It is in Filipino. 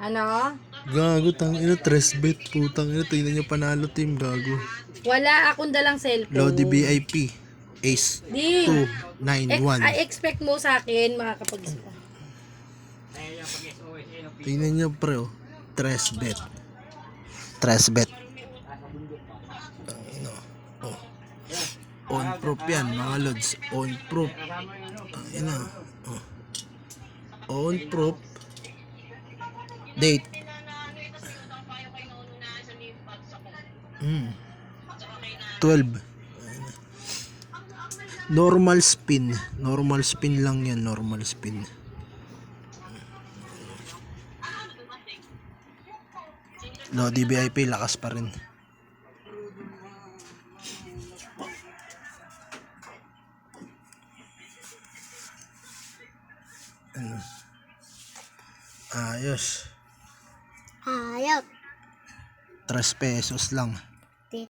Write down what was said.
Ano? Gago, tangina, tres bet, putang ina, tingnan nyo panalo team, gago. Wala akong dalang cellphone. Lodi VIP, Ace Di. 2, 9, 1. Expect mo sa akin makakapag-isa. Tingnan nyo pre, oh. Tres bet. Tres bet. Tangina, oh. On proof yan, mga lods. On proof. Tangina, oh. On proof. Date. 12. Normal spin. Normal spin lang yan. Normal spin. Lodi VIP, lakas pa rin. Ayos. Hayop. 3 pesos lang.